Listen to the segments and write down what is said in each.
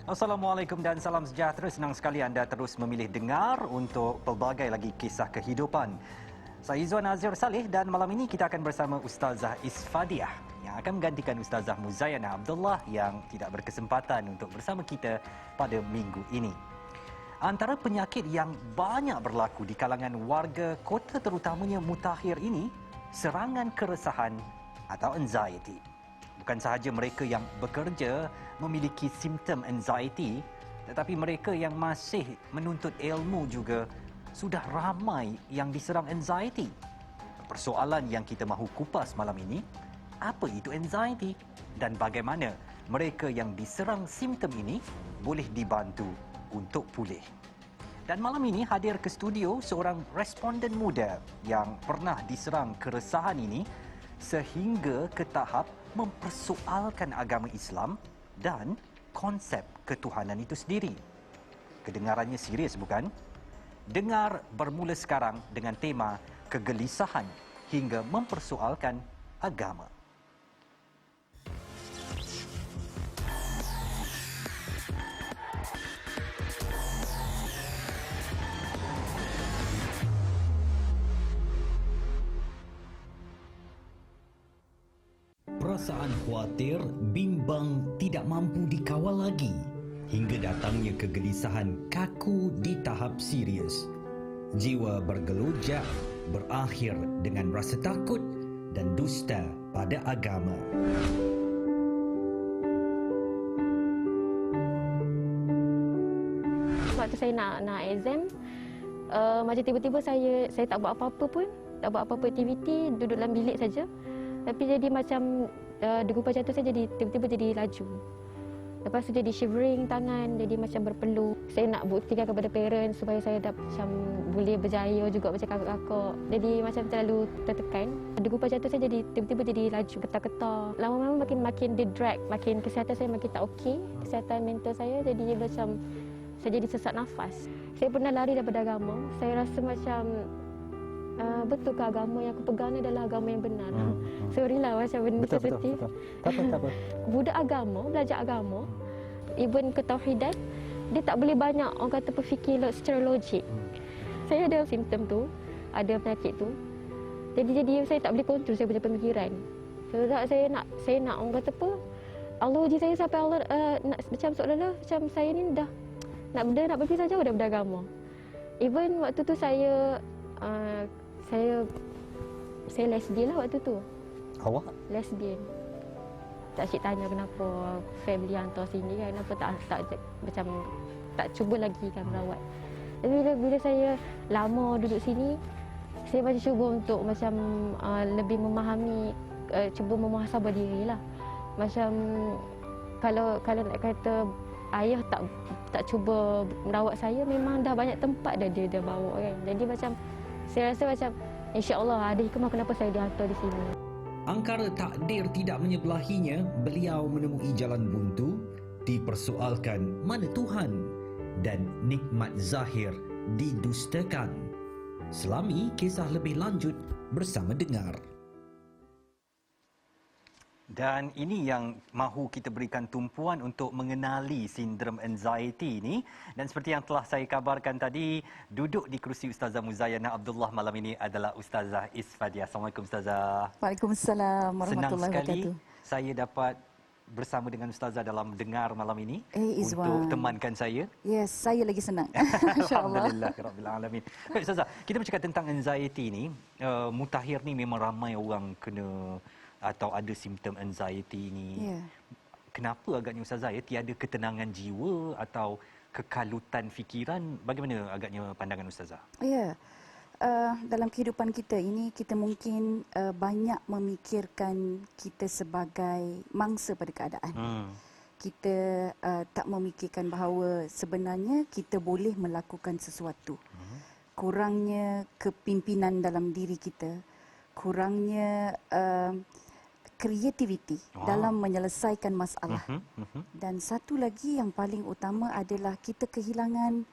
Assalamualaikum dan salam sejahtera. Senang sekali anda terus memilih dengar untuk pelbagai lagi kisah kehidupan. Saya Izzuan Azir Saleh dan malam ini kita akan bersama Ustazah Isfadiah yang akan menggantikan Ustazah Muzayana Abdullah yang tidak berkesempatan untuk bersama kita pada minggu ini. Antara penyakit yang banyak berlaku di kalangan warga kota terutamanya Mutakhir ini, serangan keresahan atau anxiety. Bukan sahaja mereka yang bekerja memiliki simptom anxiety, tetapi mereka yang masih menuntut ilmu juga sudah ramai yang diserang anxiety. Persoalan yang kita mahu kupas malam ini, apa itu anxiety dan bagaimana mereka yang diserang simptom ini boleh dibantu untuk pulih. Dan malam ini hadir ke studio seorang responden muda yang pernah diserang keresahan ini sehingga ke tahap mempersoalkan agama Islam dan konsep ketuhanan itu sendiri. Kedengarannya serius bukan? Dengar bermula sekarang dengan tema kegelisahan hingga mempersoalkan agama. Perasaan khawatir, bimbang, tidak mampu dikawal lagi hingga datangnya kegelisahan kaku di tahap serius. Jiwa bergelujak berakhir dengan rasa takut dan dusta pada agama. Waktu saya nak exam, macam tiba-tiba saya tak buat apa-apa pun, tak buat apa-apa aktiviti, duduk dalam bilik saja. Tapi jadi macam degupan jantung saya jadi tiba-tiba jadi laju. Lepas tu jadi shivering tangan, jadi macam berpeluh. Saya nak buktikan kepada parents supaya saya dah macam boleh berjaya juga macam kakak-kakak. Jadi macam terlalu tertekan. Degupan jantung saya jadi tiba-tiba jadi laju, ketar-ketar. Lama-lama makin dia drag, makin kesihatan saya makin tak okey. Kesihatan mental saya jadi macam saya jadi sesak nafas. Saya pernah lari daripada agama. Saya rasa macam betul ke agama yang aku pegang ni adalah agama yang benar. Sorry lah macam benda sensitif. Tak apa. Budak agama, belajar agama, even ketauhidan, dia tak boleh banyak orang kata berfikir secara logik. Saya ada simptom tu, ada penyakit tu. Jadi saya tak boleh kontrol saya punya pemikiran. Sebab saya nak orang kata apa? Allah uji saya sampai Allah nak, macam seolah-olah macam saya ni dah nak berpisah jauh daripada agama. Even waktu tu saya lesbian lah waktu tu. Awak? Lesbian. Tak cik tanya kenapa family hantar sini kan, kenapa tak macam tak cuba lagi kan merawat. Tapi bila saya lama duduk sini, saya macam cuba untuk macam lebih memahami, cuba memuhasabah diri lah. Macam kalau nak kata ayah tak cuba merawat saya, memang dah banyak tempat dah dia bawa kan. Jadi macam saya rasa macam insya-Allah ada hikmah kenapa saya dihantar di sini. Angkara takdir tidak menyebelahinya, beliau menemui jalan buntu, dipersoalkan mana Tuhan dan nikmat zahir didustakan. Selami kisah lebih lanjut bersama dengar. Dan ini yang mahu kita berikan tumpuan untuk mengenali sindrom anxiety ini. Dan seperti yang telah saya kabarkan tadi, duduk di kerusi Ustazah Muzayana Abdullah malam ini adalah Ustazah Isfadiah. Assalamualaikum Ustazah. Waalaikumsalam warahmatullahi wabarakatuh. Senang sekali saya dapat bersama dengan Ustazah dalam dengar malam ini Izwan, untuk temankan saya. Yes, saya lagi senang. Alhamdulillah rabbil alamin. Baik Ustazah, kita bercakap tentang anxiety ni. Mutakhir ni memang ramai orang kena atau ada simptom anxiety ni. Yeah. Kenapa agaknya Ustazah tiada ketenangan jiwa atau kekalutan fikiran? Bagaimana agaknya pandangan Ustazah? Ya. Dalam kehidupan kita ini, kita mungkin banyak memikirkan kita sebagai mangsa pada keadaan. Kita tak memikirkan bahawa sebenarnya kita boleh melakukan sesuatu. Kurangnya kepimpinan dalam diri kita, kurangnya kreativiti dalam menyelesaikan masalah. Dan satu lagi yang paling utama adalah kita kehilangan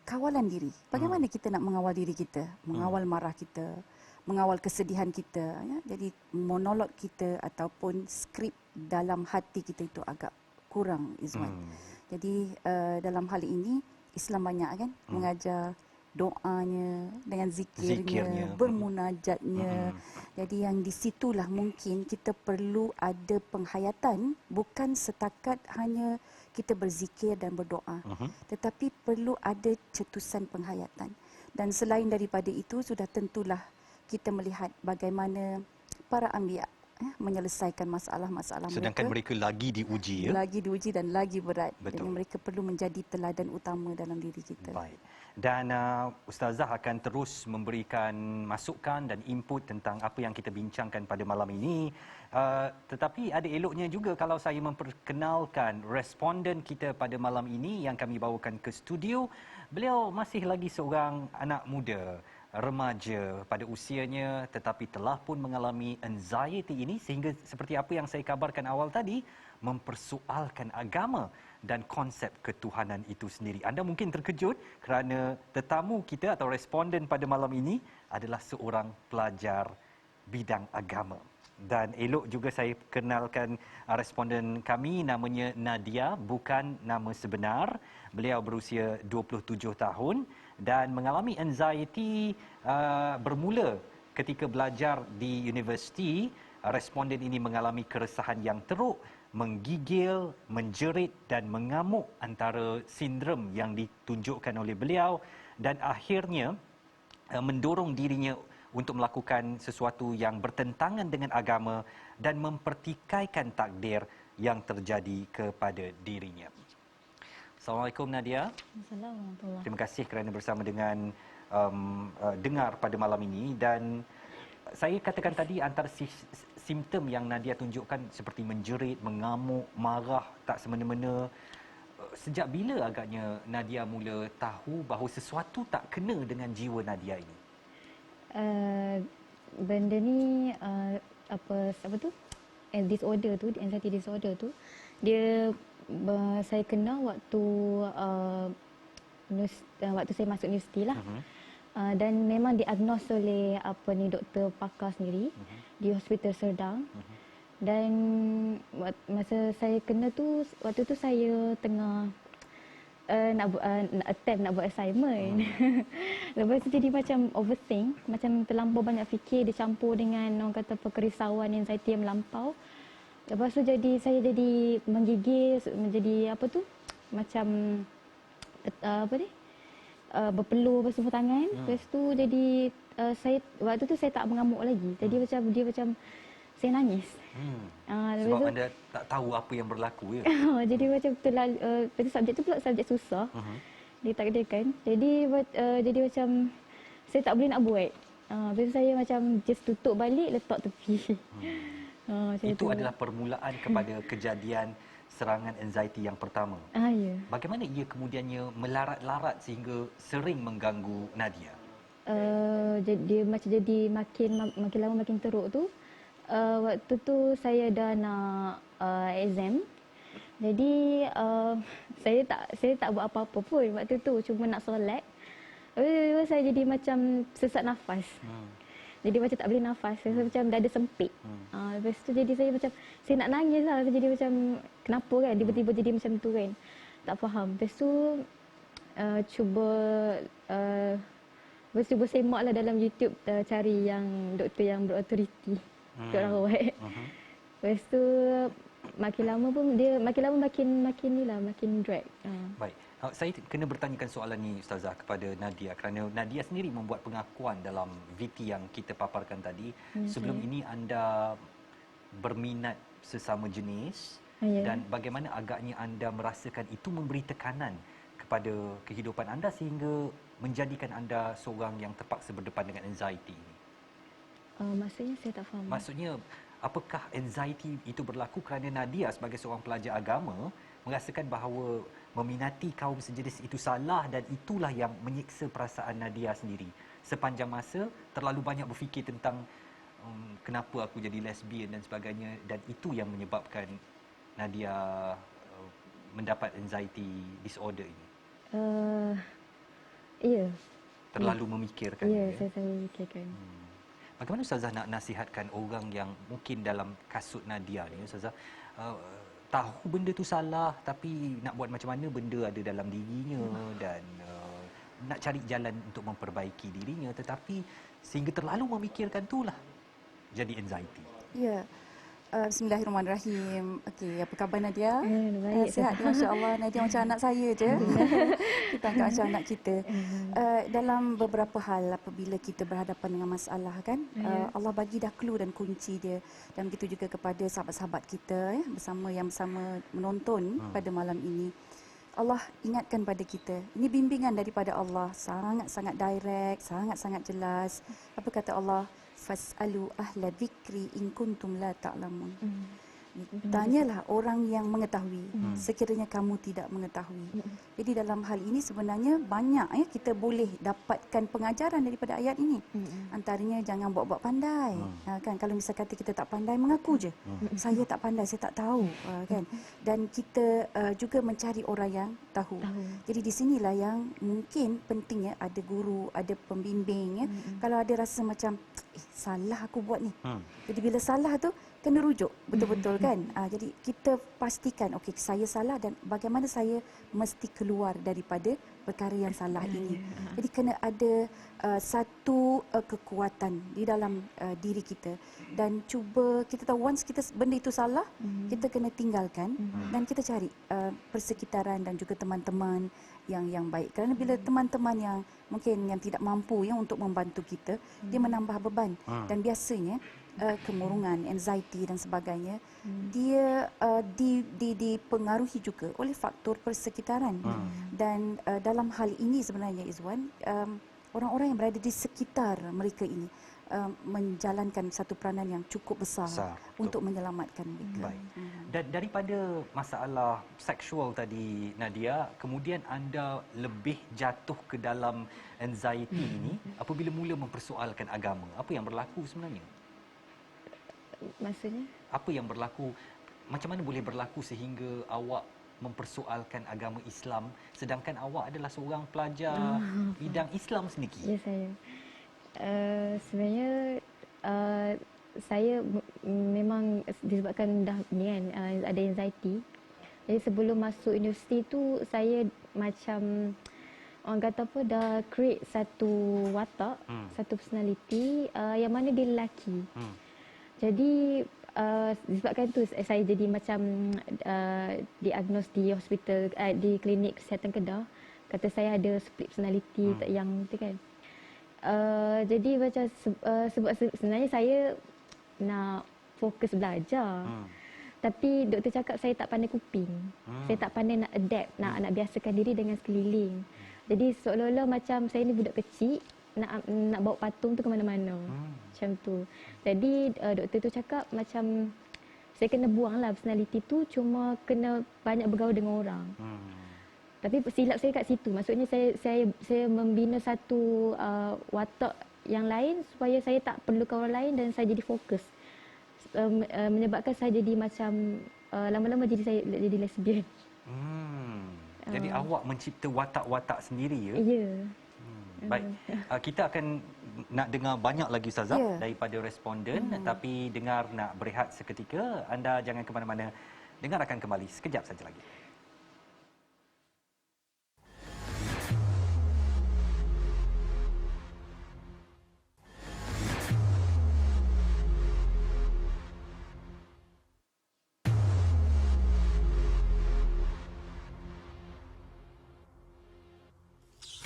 kawalan diri. Bagaimana kita nak mengawal diri kita, mengawal marah kita, mengawal kesedihan kita. Ya? Jadi monolog kita ataupun skrip dalam hati kita itu agak kurang, Izwan. Jadi dalam hal ini Islam banyak kan mengajar doanya dengan zikirnya, bermunajatnya. Jadi yang di situlah mungkin kita perlu ada penghayatan, bukan setakat hanya kita berzikir dan berdoa, tetapi perlu ada cetusan penghayatan. Dan selain daripada itu, sudah tentulah kita melihat bagaimana para anbiya menyelesaikan masalah-masalah Sedangkan mereka lagi diuji, ya? Lagi diuji dan lagi berat. Betul. Jadi mereka perlu menjadi teladan utama dalam diri kita. Baik. Dan Ustazah akan terus memberikan masukan dan input tentang apa yang kita bincangkan pada malam ini. Tetapi ada eloknya juga kalau saya memperkenalkan responden kita pada malam ini yang kami bawakan ke studio. Beliau masih lagi seorang anak muda, remaja pada usianya, tetapi telah pun mengalami anxiety ini sehingga seperti apa yang saya kabarkan awal tadi, mempersoalkan agama dan konsep ketuhanan itu sendiri. Anda mungkin terkejut kerana tetamu kita atau responden pada malam ini adalah seorang pelajar bidang agama. Dan elok juga saya kenalkan responden kami, namanya Nadia, bukan nama sebenar. Beliau berusia 27 tahun dan mengalami anxiety bermula ketika belajar di universiti. Responden ini mengalami keresahan yang teruk, menggigil, menjerit dan mengamuk antara sindrom yang ditunjukkan oleh beliau, dan akhirnya mendorong dirinya untuk melakukan sesuatu yang bertentangan dengan agama dan mempertikaikan takdir yang terjadi kepada dirinya. Assalamualaikum Nadia. Assalamualaikum. Terima kasih kerana bersama dengan dengar pada malam ini. Dan saya katakan tadi antara simptom yang Nadia tunjukkan seperti menjerit, mengamuk, marah tak semena-mena. Sejak bila agaknya Nadia mula tahu bahawa sesuatu tak kena dengan jiwa Nadia ini? Benda ni apa tu? Disorder tu, anxiety disorder tu, dia saya kenal waktu waktu saya masuk universiti lah. Dan memang diagnos oleh doktor pakar sendiri di Hospital Serdang. Dan masa saya kena tu, waktu tu saya tengah nak buat assignment. Lepas tu jadi macam overthink, macam terlampau banyak fikir, dicampur dengan orang kata kerisauan, anxiety yang melampau. Lepas tu saya jadi menggigil, menjadi macam berpeluh bersemua tangan. Lepas tu jadi waktu tu saya tak mengamuk lagi. Jadi macam saya nangis. Sebab anda tak tahu apa yang berlaku, ya? Jadi macam subjek tu pula subjek susah. Ditakdirkan. Jadi macam saya tak boleh nak buat. Lepas tu saya macam just tutup balik, letak tepi. Itu adalah permulaan kepada kejadian serangan anxiety yang pertama. Ya. Bagaimana ia kemudiannya melarat-larat sehingga sering mengganggu Nadia? Dia macam jadi makin lama makin teruk tu. Waktu tu saya dah nak exam. Jadi saya tak buat apa-apa pun waktu tu, cuma nak solat. Saya jadi macam sesak nafas. Jadi macam tak boleh nafas, saya macam dada sempit. Lepas tu jadi saya macam saya nak nangis lah. Jadi macam kenapa kan tiba-tiba jadi macam tu kan. Tak faham. Lepas tu cuba semak lah dalam YouTube, cari yang doktor yang berautoriti. Doktor rawat. Lepas tu makin lama makin drag. Baik. Saya kena bertanyakan soalan ni Ustazah kepada Nadia kerana Nadia sendiri membuat pengakuan dalam VT yang kita paparkan tadi. Sebelum ini anda berminat sesama jenis dan bagaimana agaknya anda merasakan itu memberi tekanan kepada kehidupan anda sehingga menjadikan anda seorang yang terpaksa berdepan dengan anxiety ini? Maksudnya saya tak faham. Maksudnya apakah anxiety itu berlaku kerana Nadia sebagai seorang pelajar agama merasakan bahawa meminati kaum sejenis itu salah dan itulah yang menyiksa perasaan Nadia sendiri. Sepanjang masa terlalu banyak berfikir tentang kenapa aku jadi lesbian dan sebagainya, dan itu yang menyebabkan Nadia mendapat anxiety disorder ini. Ya. Terlalu memikirkan. Ya, saya selalu memikirkan. Bagaimana Ustazah nak nasihatkan orang yang mungkin dalam kasut Nadia ni, Ustazah, tahu benda tu salah tapi nak buat macam mana benda ada dalam dirinya dan nak cari jalan untuk memperbaiki dirinya, tetapi sehingga terlalu memikirkan itulah jadi anxiety. Ya. Bismillahirrahmanirrahim. Okey, apa khabar Nadia? Baik. Sihat, masya-Allah. Nadia macam anak saya je. Kita anggap macam anak kita. Dalam beberapa hal apabila kita berhadapan dengan masalah kan, Allah bagi dah clue dan kunci dia. Dan begitu juga kepada sahabat-sahabat kita bersama menonton pada malam ini. Allah ingatkan pada kita. Ini bimbingan daripada Allah, sangat-sangat direct, sangat-sangat jelas. Apa kata Allah? Fas'alu ahla dzikri in kuntum la ta'lamun. Tanyalah orang yang mengetahui sekiranya kamu tidak mengetahui. Jadi dalam hal ini sebenarnya banyak kita boleh dapatkan pengajaran daripada ayat ini. Antaranya jangan buat-buat pandai. Kan kalau misal kata kita tak pandai, mengaku je. Saya tak pandai, saya tak tahu kan. Dan kita juga mencari orang yang tahu. Jadi di sinilah yang mungkin pentingnya ada guru, ada pembimbing Kalau ada rasa macam salah aku buat ni. Jadi bila salah tu kena rujuk betul-betul kan. Jadi kita pastikan okey saya salah dan bagaimana saya mesti keluar daripada perkara yang salah ini. Jadi kena ada satu kekuatan di dalam diri kita dan cuba kita tahu once kita benda itu salah, kita kena tinggalkan dan kita cari persekitaran dan juga teman-teman yang baik. Kerana bila teman-teman yang mungkin yang tidak mampu untuk membantu kita, dia menambah beban dan biasanya kemurungan, anxiety dan sebagainya, dia dipengaruhi juga oleh faktor persekitaran. Dan dalam hal ini sebenarnya Izwan, orang-orang yang berada di sekitar mereka ini menjalankan satu peranan yang cukup besar untuk menyelamatkan mereka. Baik. Dan daripada masalah seksual tadi Nadia, kemudian anda lebih jatuh ke dalam anxiety ini apabila mula mempersoalkan agama. Apa yang berlaku sebenarnya? Maksudnya? Apa yang berlaku? Macam mana boleh berlaku sehingga awak mempersoalkan agama Islam sedangkan awak adalah seorang pelajar bidang Islam sendiri? Ya, saya. Sebenarnya saya memang disebabkan dah ni kan ada anxiety. Jadi sebelum masuk universiti tu saya macam orang kata apa dah create satu watak, satu personality yang mana dia lelaki. Jadi disebabkan tu saya jadi macam diagnos di hospital, di klinik kesihatan Kedah. Kata saya ada split personality yang tu kan. Jadi macam sebab sebenarnya saya nak fokus belajar. Tapi doktor cakap saya tak pandai coping. Saya tak pandai nak adapt, nak biasakan diri dengan sekeliling. Jadi seolah-olah macam saya ni budak kecil nak bawa patung tu ke mana-mana. Macam tu. Jadi doktor tu cakap macam saya kena buanglah personality tu, cuma kena banyak bergaul dengan orang. Tapi silap saya kat situ. Maksudnya saya membina satu watak yang lain supaya saya tak perlukan orang lain dan saya jadi fokus. Menyebabkan saya jadi macam lama-lama saya jadi lesbian. Jadi awak mencipta watak-watak sendiri ya? Ya. Baik, kita akan nak dengar banyak lagi Ustazah daripada responden, tapi dengar nak berehat seketika. Anda jangan ke mana-mana. Dengar akan kembali sekejap saja lagi.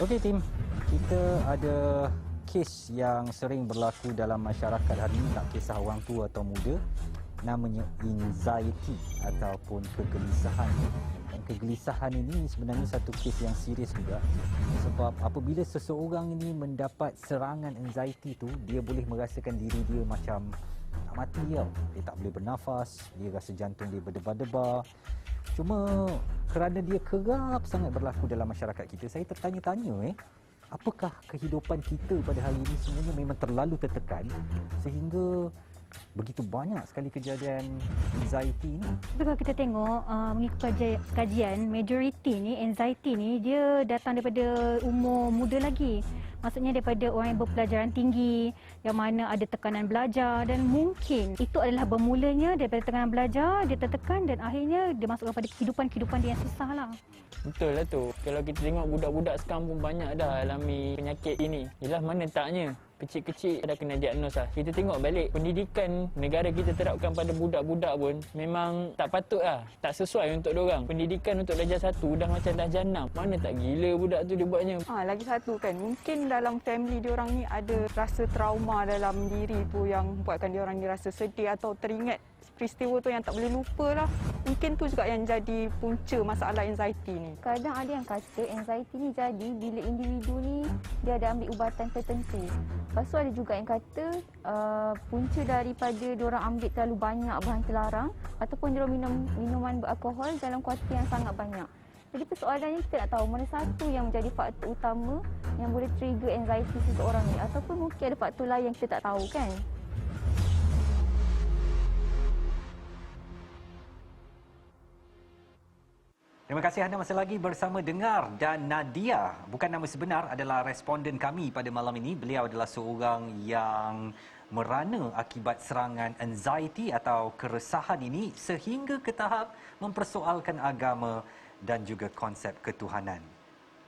Okey tim, kita ada kes yang sering berlaku dalam masyarakat hari ini, tak kisah orang tua atau muda, namanya anxiety ataupun kegelisahan. Dan kegelisahan ini sebenarnya satu kes yang serius juga, sebab apabila seseorang ini mendapat serangan anxiety tu, dia boleh merasakan diri dia macam nak mati tau. Dia tak boleh bernafas, dia rasa jantung dia berdebar-debar. Cuma kerana dia kerap sangat berlaku dalam masyarakat kita, saya tertanya-tanya apakah kehidupan kita pada hari ini sebenarnya memang terlalu tertekan sehingga begitu banyak sekali kejadian anxiety ni? Tapi kalau kita tengok mengikut kajian, majoriti ni anxiety ni dia datang daripada umur muda lagi. Maksudnya daripada orang yang berpelajaran tinggi, yang mana ada tekanan belajar, dan mungkin itu adalah bermulanya daripada tekanan belajar, dia tertekan dan akhirnya dia masuk kepada kehidupan dia yang susah lah. Betul lah tu. Kalau kita tengok budak-budak sekarang pun banyak dah alami penyakit ini. Yelah mana taknya. Kecil-kecil dah kena diagnos lah. Kita tengok balik pendidikan negara kita terapkan pada budak-budak pun memang tak patut lah. Tak sesuai untuk diorang. Pendidikan untuk darjah 1 dah macam darjah 6. Mana tak gila budak tu dia buatnya. Lagi satu kan, mungkin dalam family diorang ni ada rasa trauma dalam diri tu yang buatkan diorang ni rasa sedih atau teringat peristiwa tu yang tak boleh lupa lah. Mungkin tu juga yang jadi punca masalah anxiety ni. Kadang ada yang kata anxiety ni jadi bila individu ni dia ada ambil ubatan tertentu. Lepas tu ada juga yang kata punca daripada diorang ambil terlalu banyak bahan terlarang ataupun diorang minum minuman beralkohol dalam kuanti yang sangat banyak. Jadi persoalannya kita nak tahu mana satu yang menjadi faktor utama yang boleh trigger anxiety seseorang ni ataupun mungkin ada faktor lain yang kita tak tahu kan. Terima kasih anda masih lagi bersama Dengar, dan Nadia, bukan nama sebenar, adalah responden kami pada malam ini. Beliau adalah seorang yang merana akibat serangan anxiety atau keresahan ini sehingga ke tahap mempersoalkan agama dan juga konsep ketuhanan.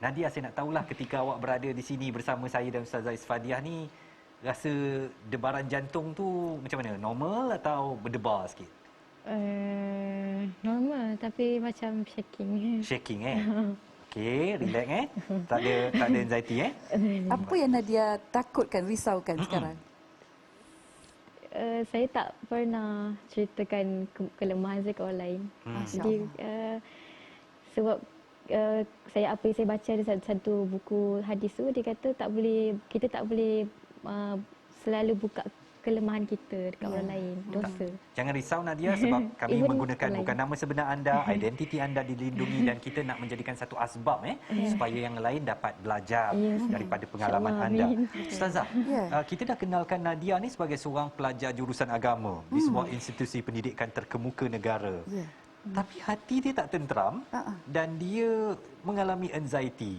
Nadia, saya nak tahulah ketika awak berada di sini bersama saya dan Ustazah Isfadiah ni, rasa debaran jantung tu macam mana? Normal atau berdebar sikit? Normal tapi macam shaking. Shaking Okey, relax Tak ada anxiety Apa yang Nadia takutkan, risaukan sekarang? Saya tak pernah ceritakan kelemahan saya ke orang lain. Jadi sebab saya apa yang saya baca ada satu buku hadis tu, dia kata kita tak boleh selalu buka kelemahan kita dekat orang lain, dosa. Jangan risau Nadia, sebab kami menggunakan bukan nama sebenar anda, identiti anda dilindungi dan kita nak menjadikan satu asbab supaya yang lain dapat belajar daripada pengalaman anda. Ustazah, kita dah kenalkan Nadia ni sebagai seorang pelajar jurusan agama di sebuah institusi pendidikan terkemuka negara. Tapi hati dia tak tenteram dan dia mengalami anxiety.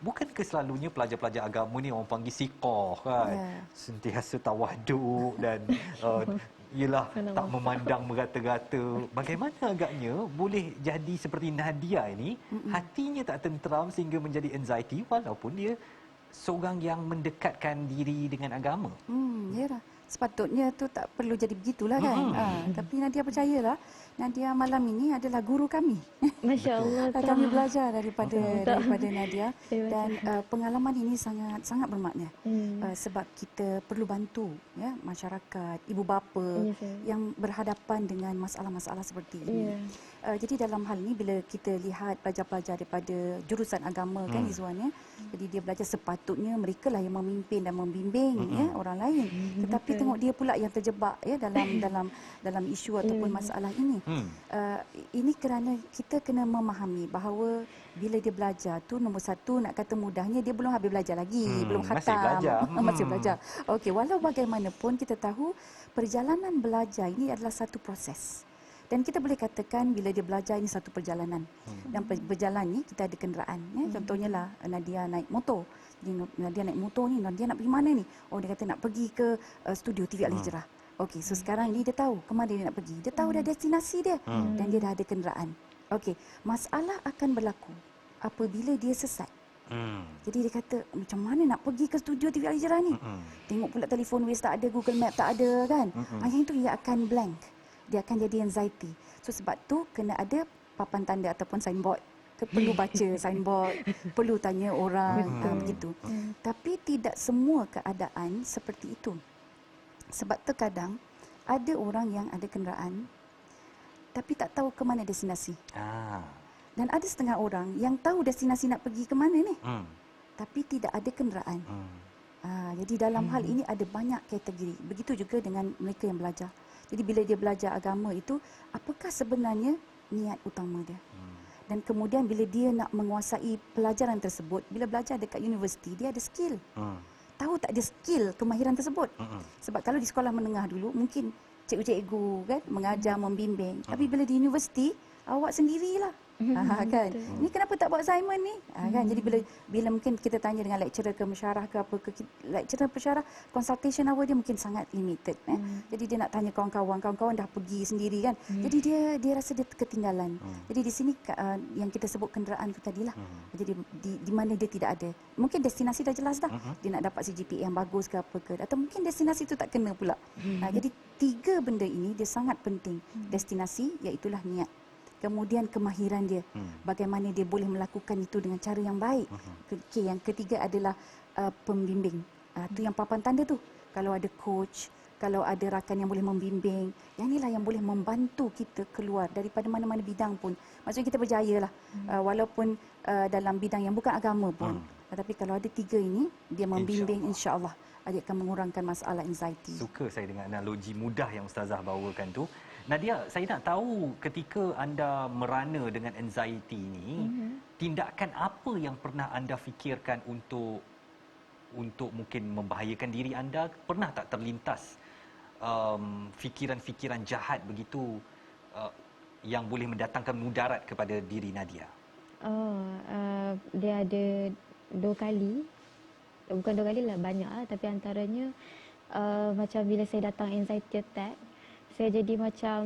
Bukankah selalunya pelajar-pelajar agama ni orang panggil siqah kan? Sentiasa tawaduk dan ialah tak memandang merata-rata. Bagaimana agaknya boleh jadi seperti Nadia ini, hatinya tak tenteram sehingga menjadi anxiety walaupun dia seorang yang mendekatkan diri dengan agama? Yalah. Sepatutnya tu tak perlu jadi begitulah kan. Tapi Nadia percayalah, Nadia malam ini adalah guru kami. Masya Allah. Kami belajar daripada Nadia dan pengalaman ini sangat bermakna. Sebab kita perlu bantu masyarakat, ibu bapa yang berhadapan dengan masalah-masalah seperti ini. Jadi dalam hal ini bila kita lihat pelajar-pelajar daripada jurusan agama kan Izwan jadi dia belajar sepatutnya mereka lah yang memimpin dan membimbing orang lain. Tetapi tengok dia pula yang terjebak dalam isu ataupun masalah ini. Ini kerana kita kena memahami bahawa bila dia belajar tu nombor satu, nak kata mudahnya dia belum habis belajar lagi, belum khatam. Masih belajar. Masih belajar. Okey, walau bagaimanapun kita tahu perjalanan belajar ini adalah satu proses. Dan kita boleh katakan bila dia belajar ini satu perjalanan. Dan berjalan ni kita ada kenderaan. Contohnya lah Nadia naik motor. Jadi Nadia naik motor ni, Nadia nak pergi mana ni? Oh, dia kata nak pergi ke studio TV Al-Hijrah. Okey, so sekarang ni dia tahu ke mana dia nak pergi. Dia tahu dah destinasi dia dan dia dah ada kenderaan. Okey, masalah akan berlaku apabila dia sesat. Jadi dia kata macam mana nak pergi ke studio TV Al-Hijrah ni? Tengok pula telefon Waze tak ada, Google Map tak ada kan? Yang itu dia akan blank. Dia akan jadi anxiety. So sebab tu kena ada papan tanda ataupun signboard. Perlu baca signboard, perlu tanya orang begitu. Tapi tidak semua keadaan seperti itu. Sebab terkadang ada orang yang ada kenderaan tapi tak tahu ke mana destinasi. Dan ada setengah orang yang tahu destinasi nak pergi ke mana ni. Tapi tidak ada kenderaan. Jadi dalam hal ini ada banyak kategori. Begitu juga dengan mereka yang belajar. Jadi bila dia belajar agama itu, apakah sebenarnya niat utama dia? Dan kemudian bila dia nak menguasai pelajaran tersebut, bila belajar dekat universiti, dia ada skill. Tahu tak dia skill kemahiran tersebut? Sebab kalau di sekolah menengah dulu, mungkin cikgu-cikgu kan mengajar, membimbing. Tapi bila di universiti, awak sendirilah Kan? Ni kenapa tak buat assignment ni? Kan? Jadi bila mungkin kita tanya dengan lecturer ke pensyarah ke apa ke, lecturer pensyarah consultation hour dia mungkin sangat limited. Jadi dia nak tanya kawan-kawan dah pergi sendiri kan. Jadi dia rasa dia ketinggalan. Jadi di sini yang kita sebut kenderaan tu tadilah. Jadi di mana dia tidak ada. Mungkin destinasi dah jelas dah. Dia nak dapat CGPA yang bagus ke apa ke, atau mungkin destinasi tu tak kena pula. Jadi 3 benda ini dia sangat penting. Destinasi iaitulah niat. Kemudian kemahiran dia, bagaimana dia boleh melakukan itu dengan cara yang baik. Yang ketiga adalah pembimbing. Itu yang papan tanda tu. Kalau ada coach, kalau ada rakan yang boleh membimbing, yang inilah yang boleh membantu kita keluar daripada mana-mana bidang pun. Maksudnya kita berjaya lah, walaupun dalam bidang yang bukan agama pun. Tetapi kalau ada 3 ini, dia membimbing insya-Allah dia akan mengurangkan masalah anxiety. Suka saya dengan analogi mudah yang Ustazah bawakan tu. Nadia, saya nak tahu ketika anda merana dengan anxiety ini, tindakan apa yang pernah anda fikirkan untuk mungkin membahayakan diri anda? Pernah tak terlintas fikiran-fikiran jahat begitu yang boleh mendatangkan mudarat kepada diri Nadia? Dia ada 2 kali. Bukan 2 kali lah, banyak lah. Tapi antaranya macam bila saya datang anxiety attack, saya jadi macam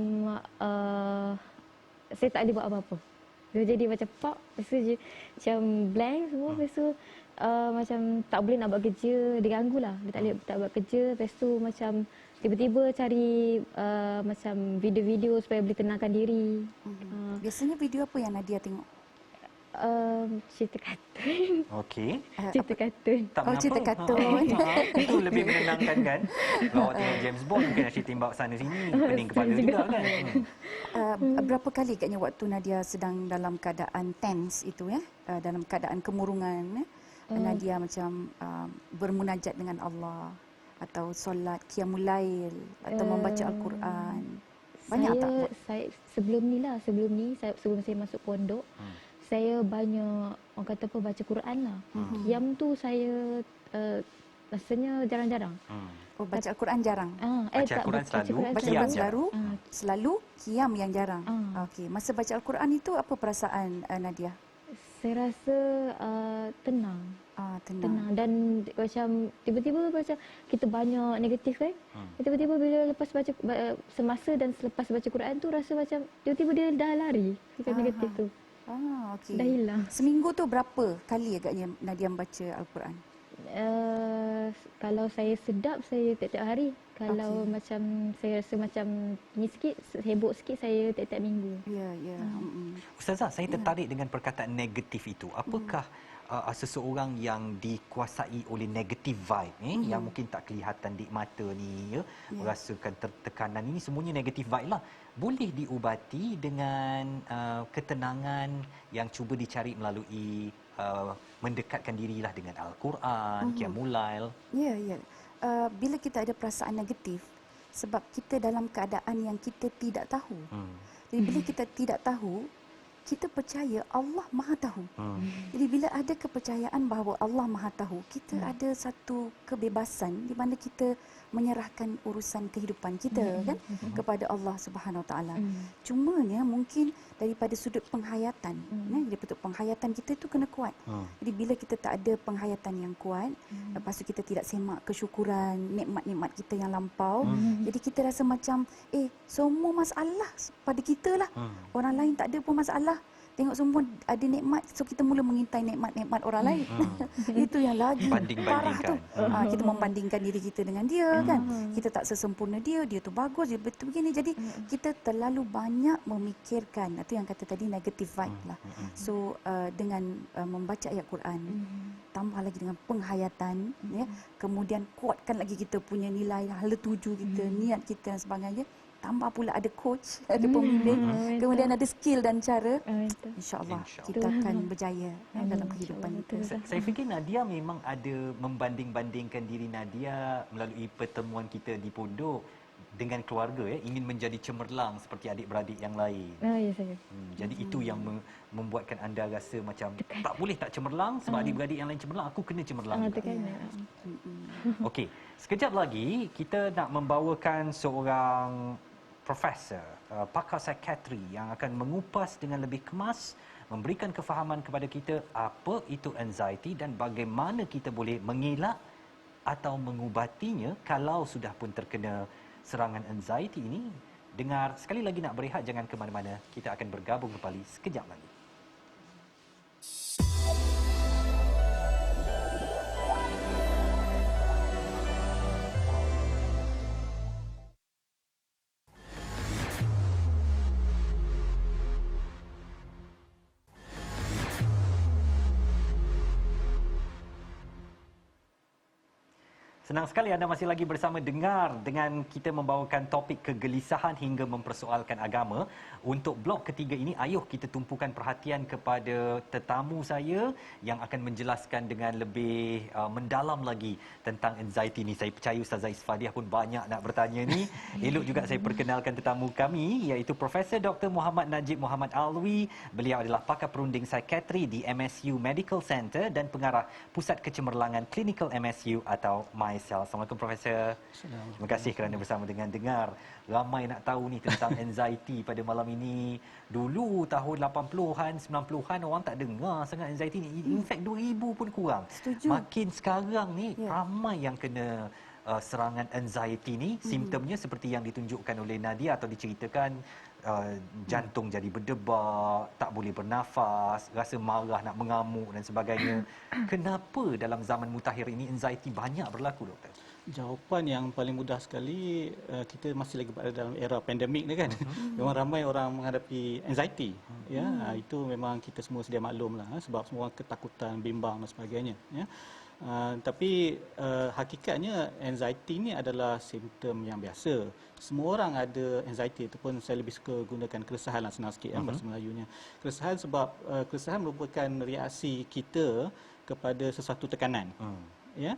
saya tak boleh buat apa-apa. Saya jadi macam pop, lepas tu macam blank semua, lepas tu macam tak boleh nak buat kerja, diganggu lah. Dia tak boleh tak buat kerja, lepas tu macam tiba-tiba cari macam video-video supaya boleh tenangkan diri. Biasanya video apa yang Nadia tengok? Cerita kartun. Okey. Cerita kartun. Tak Oh, cerita mengapa. kartun. Itu lebih menenangkan kan. Kalau awak tengok James Bond mungkin nak timbak sana sini, pening kepala juga kan. Berapa kali agaknya waktu Nadia sedang dalam keadaan tense itu ya, dalam keadaan kemurungan, Nadia macam bermunajat dengan Allah atau solat qiyamul lail atau membaca Al-Quran. Banyak Saya sebelum ni sebelum saya masuk pondok, saya banyak orang kata apa baca Quran lah. Qiyam tu saya rasanya jarang-jarang. Oh, baca Al-Quran jarang. Baca Al-Quran selalu, Baca qiyam Al-Quran selalu, qiyam yang jarang. Okey, masa baca Al-Quran itu apa perasaan Nadia? Saya rasa tenang. Tenang dan macam tiba-tiba macam kita banyak negatif kan. Tiba-tiba bila lepas baca semasa dan selepas baca Quran tu rasa macam tiba-tiba dia dah lari fikir negatif tu. Okey. Dah hilang. Seminggu tu berapa kali agaknya Nadia membaca Al-Quran? Kalau saya sedap saya tiap-tiap hari. Kalau macam saya rasa macam ni sikit, sibuk sikit, saya tiap-tiap minggu. Ya. Ustazah, saya tertarik dengan perkataan negatif itu. Apakah seseorang yang dikuasai oleh negative vibe yang mungkin tak kelihatan di mata ni merasakan tekanan ini, semuanya negative vibe lah, boleh diubati dengan ketenangan yang cuba dicari melalui mendekatkan dirilah dengan Al-Quran, qiyamul lail. Ya. Bila kita ada perasaan negatif, sebab kita dalam keadaan yang kita tidak tahu. Jadi bila kita tidak tahu, kita percaya Allah Maha Tahu. Jadi bila ada kepercayaan bahawa Allah Maha Tahu, kita ada satu kebebasan di mana kita menyerahkan urusan kehidupan kita kan kepada Allah Subhanahu Wa Taala. Cumanya mungkin daripada sudut penghayatan, daripada penghayatan kita itu kena kuat. Jadi bila kita tak ada penghayatan yang kuat, lepas tu kita tidak semak kesyukuran nikmat-nikmat kita yang lampau, jadi kita rasa macam semua masalah pada kita lah. Orang lain tak ada pun masalah. Tengok semua ada nikmat, so kita mula mengintai nikmat-nikmat orang lain. Itu yang lagi parah tu. Kita membandingkan diri kita dengan dia kan. Kita tak sesempurna dia tu bagus, dia betul begini. Jadi kita terlalu banyak memikirkan. Itu yang kata tadi negative vibe lah. So dengan membaca ayat Quran, tambah lagi dengan penghayatan, ya, kemudian kuatkan lagi kita punya nilai hala tuju kita, niat kita dan sebagainya. Tambah pula ada coach, ada pembimbing, kemudian ada skill dan cara. InsyaAllah kita akan berjaya dalam kehidupan itu. Saya fikir Nadia memang ada membanding-bandingkan diri Nadia melalui pertemuan kita di pondok dengan keluarga, ingin menjadi cemerlang seperti adik-beradik yang lain. Ya saya. Jadi itu yang membuatkan anda rasa macam tak boleh tak cemerlang sebab adik-beradik yang lain cemerlang, aku kena cemerlang juga. Okey, sekejap lagi kita nak membawakan seorang profesor, pakar psikiatri yang akan mengupas dengan lebih kemas, memberikan kefahaman kepada kita apa itu anxiety dan bagaimana kita boleh mengelak atau mengubatinya kalau sudah pun terkena serangan anxiety ini. Dengar sekali lagi, nak berehat, jangan ke mana-mana. Kita akan bergabung kembali sekejap lagi. Senang sekali anda masih lagi bersama Dengar dengan kita membawakan topik kegelisahan hingga mempersoalkan agama. Untuk blok ketiga ini, ayuh kita tumpukan perhatian kepada tetamu saya yang akan menjelaskan dengan lebih mendalam lagi tentang anxiety ini. Saya percaya Ustazah Isfadiah pun banyak nak bertanya ni. Elok juga saya perkenalkan tetamu kami, iaitu Profesor Dr. Muhammad Najib Muhammad Alwi. Beliau adalah pakar perunding psikiatri di MSU Medical Center dan pengarah Pusat Kecemerlangan Clinical MSU atau MICE. Assalamualaikum Profesor. Terima kasih kerana bersama dengan Dengar. Ramai nak tahu ni tentang anxiety pada malam ini. Dulu tahun 80-an, 90-an orang tak dengar sangat anxiety ni. In fact 2000 pun kurang. Setuju. Makin sekarang ni ramai yang kena serangan anxiety ni. Simptomnya seperti yang ditunjukkan oleh Nadia atau diceritakan, jantung jadi berdebar, tak boleh bernafas, rasa marah, nak mengamuk dan sebagainya. Kenapa dalam zaman mutakhir ini anxiety banyak berlaku, doktor? Jawapan yang paling mudah sekali, kita masih lagi berada dalam era pandemik ni kan. Memang ramai orang menghadapi anxiety. Ya, itu memang kita semua sedia maklum lah, sebab semua orang ketakutan, bimbang dan sebagainya. Ya. Tapi hakikatnya anxiety ni adalah simptom yang biasa. Semua orang ada anxiety, ataupun saya lebih suka gunakan keresahan lah, senang sikit bahasa Melayunya. Keresahan sebab keresahan merupakan reaksi kita kepada sesuatu tekanan. Ya.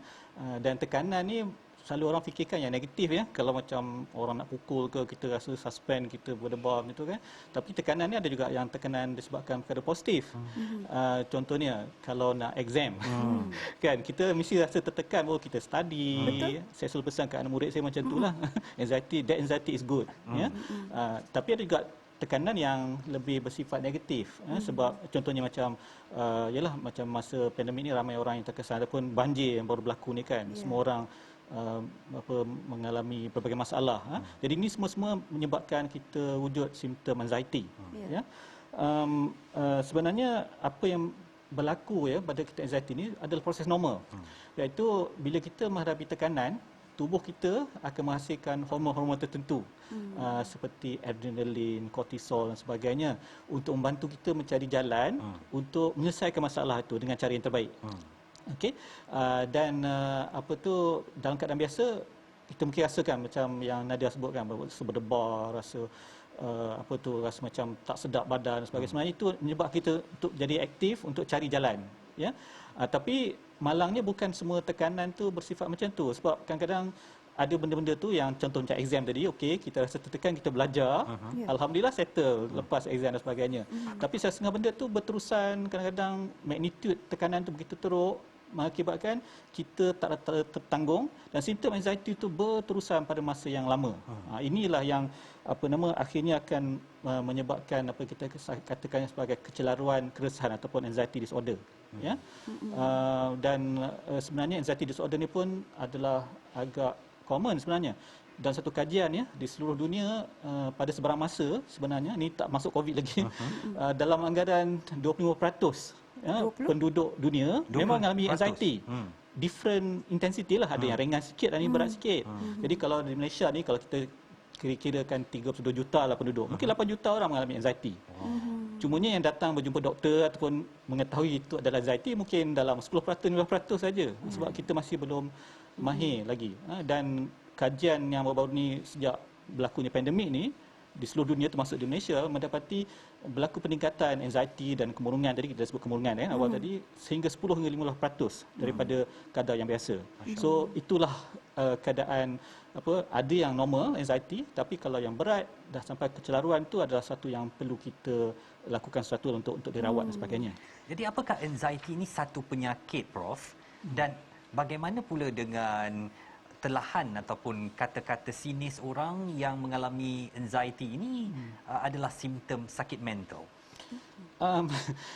Dan tekanan ni selalu orang fikirkan yang negatif ya. Kalau macam orang nak pukul ke, kita rasa suspend, kita berdebar gitu kan. Tapi tekanan ni ada juga yang tekanan disebabkan perkara positif. Contohnya kalau nak exam. Kan kita mesti rasa tertekan, oh kita study. Saya selalu pesan kat anak murid saya macam itulah. That anxiety is good ya. Tapi ada juga tekanan yang lebih bersifat negatif sebab contohnya macam yalah macam masa pandemik ni ramai orang yang terkesan, ataupun banjir yang baru berlaku ni kan. Semua orang mengalami berbagai masalah. Jadi ini semua menyebabkan kita wujud simptom anxiety. Ya. Sebenarnya apa yang berlaku ya pada kita anxiety ni adalah proses normal. Iaitu bila kita menghadapi tekanan, tubuh kita akan menghasilkan hormon-hormon tertentu seperti adrenalin, kortisol dan sebagainya untuk membantu kita mencari jalan untuk menyelesaikan masalah itu dengan cara yang terbaik. Okey, dan dalam keadaan biasa kita mungkin rasakan macam yang Nadia sebutkan, rasa berdebar, rasa rasa macam tak sedap badan dan sebagainya. Sebenarnya itu menyebabkan kita untuk jadi aktif untuk cari jalan, ya. Tapi malangnya bukan semua tekanan tu bersifat macam tu, sebab kadang-kadang ada benda-benda tu yang contoh macam exam tadi, okey kita rasa tertekan, kita belajar, alhamdulillah settle lepas exam dan sebagainya. Tapi setengah benda tu berterusan, kadang-kadang magnitude tekanan tu begitu teruk mengakibatkan kita tak tertanggung dan simptom anxiety itu berterusan pada masa yang lama. Inilah yang akhirnya akan menyebabkan kita katakan sebagai kecelaruan keresahan ataupun anxiety disorder. Ya. Dan sebenarnya anxiety disorder ni pun adalah agak common sebenarnya. Dan satu kajian ya di seluruh dunia pada sebarang masa sebenarnya, ni tak masuk COVID lagi, dalam anggaran 25% penduduk dunia memang mengalami anxiety. Different intensity lah, ada yang ringan sikit, ada yang berat sikit. Jadi kalau di Malaysia ni, kalau kita kira-kirakan 32 juta lah penduduk, mungkin 8 juta orang mengalami anxiety. Cumanya yang datang berjumpa doktor ataupun mengetahui itu adalah anxiety mungkin dalam 10%, 15% saja, sebab kita masih belum mahir lagi. Dan kajian yang baru-baru ni sejak berlakunya pandemik ni di seluruh dunia termasuk di Malaysia mendapati berlaku peningkatan anxiety dan kemurungan, tadi kita sebut kemurungan awal tadi, sehingga 10 hingga 15% daripada kadar yang biasa. So itulah keadaan ada yang normal anxiety, tapi kalau yang berat dah sampai kecelaruan tu adalah satu yang perlu kita lakukan sesuatu untuk dirawat dan sebagainya. Jadi apakah anxiety ini satu penyakit, Prof? Dan bagaimana pula dengan telahan ataupun kata-kata sinis orang yang mengalami anxiety ini adalah simptom sakit mental?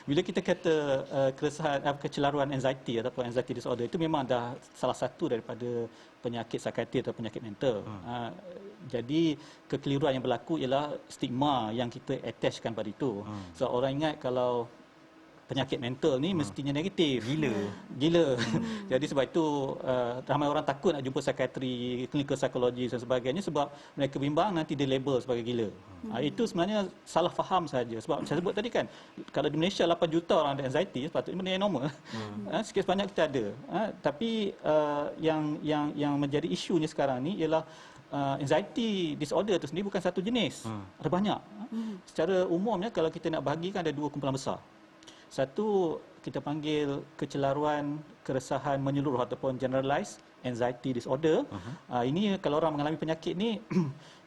Bila kita kata keresahan, kecelaruan anxiety ataupun anxiety disorder, itu memang dah salah satu daripada penyakit psikiatri atau penyakit mental. Jadi kekeliruan yang berlaku ialah stigma yang kita attachkan pada itu. So orang ingat kalau penyakit mental ni mestinya negatif. Gila. Jadi sebab itu ramai orang takut nak jumpa psikiatri, clinical psychologist dan sebagainya sebab mereka bimbang nanti dia label sebagai gila. Itu sebenarnya salah faham saja. Sebab saya sebut tadi kan, kalau di Malaysia 8 juta orang ada anxiety, sepatutnya benda yang normal. Sikit sebanyak kita ada. Tapi yang menjadi isunya sekarang ni ialah anxiety disorder itu sendiri bukan satu jenis. Ada banyak. Secara umumnya kalau kita nak bahagikan ada 2 kumpulan besar. Satu kita panggil kecelaruan keresahan menyeluruh ataupun generalized anxiety disorder. Ini kalau orang mengalami penyakit ni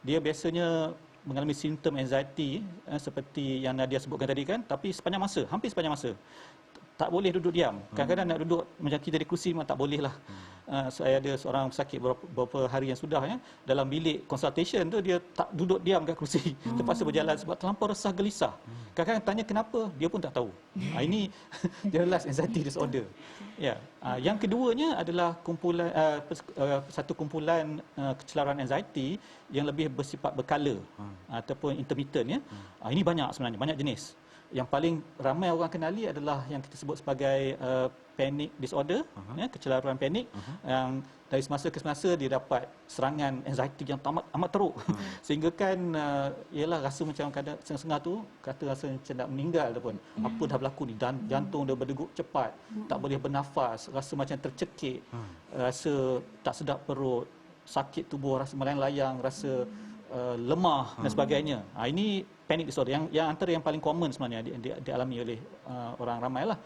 dia biasanya mengalami simptom anxiety seperti yang Nadia sebutkan tadi kan, tapi sepanjang masa, hampir sepanjang masa. Tak boleh duduk diam. Kadang-kadang nak duduk macam kita di kerusi memang tak boleh lah. Saya ada seorang sakit beberapa hari yang sudah dalam bilik consultation tu dia tak duduk diam kat kerusi. Terpaksa berjalan sebab terlampau resah gelisah. Kadang-kadang tanya kenapa, dia pun tak tahu. Ini generalized anxiety disorder. Ya. Yang keduanya adalah satu kumpulan kecelaruan anxiety yang lebih bersifat berkala ataupun intermittent ya. Ini banyak sebenarnya, banyak jenis. Yang paling ramai orang kenali adalah yang kita sebut sebagai panic disorder, kecelaruan panik, yang dari semasa ke semasa dia dapat serangan anxiety yang amat teruk. Sehingga kan ialah rasa macam kadang setengah-setengah tu kata rasa macam nak meninggal ataupun apa dah berlaku ni, jantung dia berdegup cepat, tak boleh bernafas, rasa macam tercekik, rasa tak sedap perut, sakit tubuh, rasa melayang-layang, rasa lemah dan sebagainya. Ini panic disorder yang antara yang paling common sebenarnya dialami oleh orang ramai lah.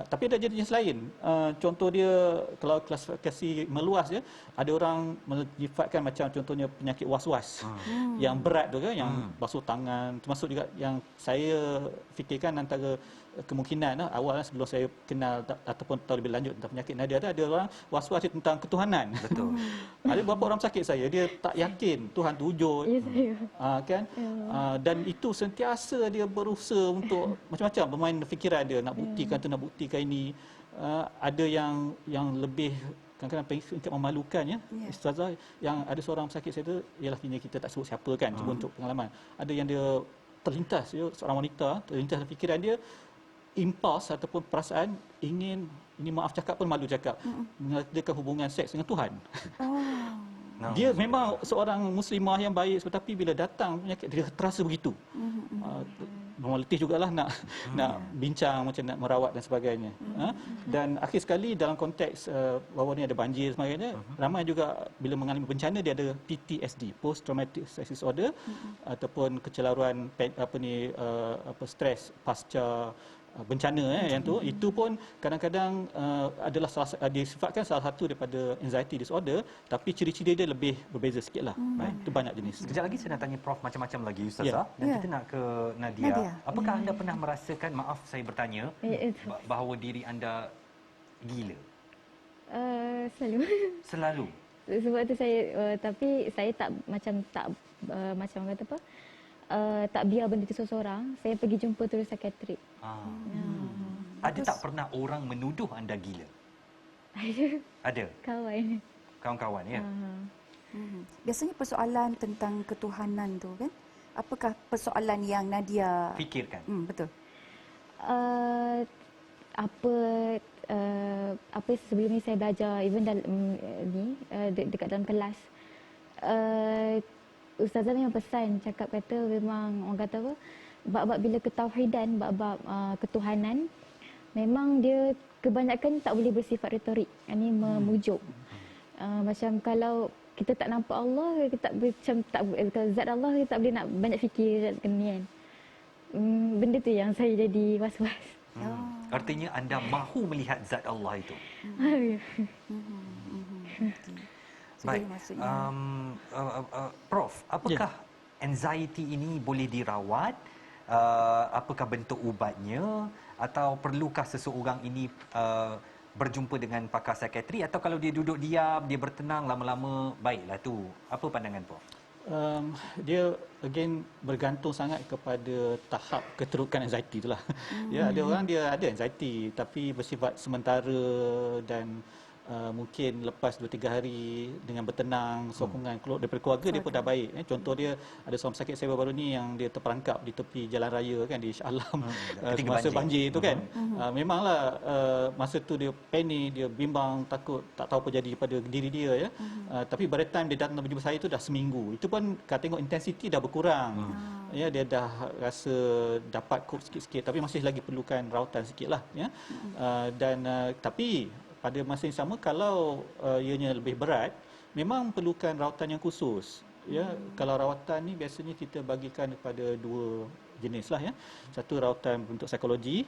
Tapi ada jenis lain. Contoh dia kalau klasifikasi meluas ya, ada orang menyifatkan macam contohnya penyakit was-was yang berat tu kan, yang basuh tangan, termasuk juga yang saya fikirkan antara kemungkinan awal sebelum saya kenal ataupun tahu lebih lanjut tentang penyakit Nadia ada orang was-was tentang ketuhanan. Betul. Ada beberapa orang sakit saya dia tak yakin Tuhan tu wujud. Kan? Dan itu sentiasa dia berusaha untuk macam-macam bermain fikiran dia nak buktikan tu, nak buktikan ini. Ada yang lebih kadang-kadang tingkat memalukan ya. Ustazah yang ada seorang sakit saya tu ialah kita tak sebut siapa kan, cuba untuk pengalaman. Ada yang dia terlintas ya, seorang wanita terlintas fikiran dia impuls ataupun perasaan ingin, ini maaf cakap pun malu cakap, mengadakan hubungan seks dengan Tuhan. Dia memang seorang muslimah yang baik, tetapi bila datang penyakit dia terasa begitu. Memang letih jugalah nak bincang macam nak merawat dan sebagainya. Dan akhir sekali dalam konteks bahawa ni ada banjir dan sebagainya, ramai juga bila mengalami bencana dia ada PTSD, post traumatic stress disorder, ataupun kecelaruan stres pasca bencana yang tu, itu pun kadang-kadang adalah disifatkan salah satu daripada anxiety disorder, tapi ciri-ciri dia lebih berbeza sikitlah. Itu banyak jenis. Sekejap lagi saya nak tanya Prof macam-macam lagi Ustazah, dan kita nak ke Nadia. Apakah anda pernah merasakan, maaf saya bertanya, bahawa diri anda gila? Selalu. Sebab tu saya tapi saya tak macam kata apa? Tak biar benda tu seorang, saya pergi jumpa terus psikiatrik. Ada tak pernah orang menuduh anda gila? Ada. Kawan-kawan ya. Biasanya persoalan tentang ketuhanan tu kan, apakah persoalan yang Nadia fikirkan? Betul. Apa sebelum ni saya belajar even dalam dekat dalam kelas, Ustazah memang pesan, cakap kata memang orang kata apa, bab-bab bila ketauhidan, bab-bab ketuhanan, memang dia kebanyakan tak boleh bersifat retorik, ini memujuk. Macam kalau kita tak nampak Allah, kita tak zat Allah, kita tak boleh nak banyak fikir kan. Benda tu yang saya jadi was-was. Artinya anda mahu melihat zat Allah itu. Baik, Prof, apakah anxiety ini boleh dirawat? Apakah bentuk ubatnya? Atau perlukah seseorang ini berjumpa dengan pakar psikiatri, atau kalau dia duduk diam, dia bertenang lama-lama, baiklah tu. Apa pandangan Prof? Dia again bergantung sangat kepada tahap keterukan anxiety itulah. Ya, ada orang dia ada anxiety tapi bersifat sementara dan mungkin lepas 2-3 hari dengan bertenang, sokongan keluar daripada keluarga dia pun dah baik. Contoh dia ada seorang pesakit saya baru ni yang dia terperangkap di tepi jalan raya kan di Shah Alam semasa banjir tu kan. Memanglah masa tu dia panik, dia bimbang, takut, tak tahu apa jadi pada diri dia ya. Tapi by the time dia datang berjumpa saya tu dah seminggu. Itu pun kalau tengok intensiti dah berkurang. Ya, dia dah rasa dapat cope sikit-sikit tapi masih lagi perlukan rawatan sikitlah ya. Tapi pada masa yang sama kalau ianya lebih berat memang perlukan rawatan yang khusus ya. Kalau rawatan ni biasanya kita bagikan kepada 2 jenis lah ya. Satu rawatan bentuk psikologi.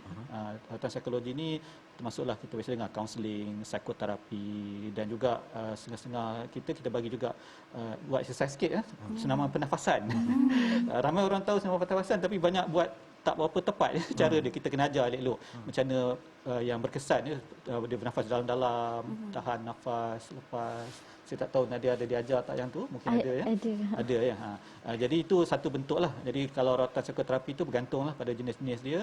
Rawatan psikologi ni termasuklah kita biasa dengar kaunseling, psikoterapi dan juga setengah-setengah kita bagi juga buat exercise sikit ya. Senaman pernafasan. Ramai orang tahu senaman pernafasan tapi banyak buat tak berapa tepat cara dia. Kita kena ajar elok-elok macam mana yang berkesan ya. Dia bernafas dalam-dalam, tahan nafas, lepas. Saya tak tahu Nadia ada diajar tak yang tu? Mungkin ada ya. Ada ya. Jadi itu satu bentuk lah. Jadi kalau rawatan psikoterapi itu bergantunglah pada jenis-jenis dia.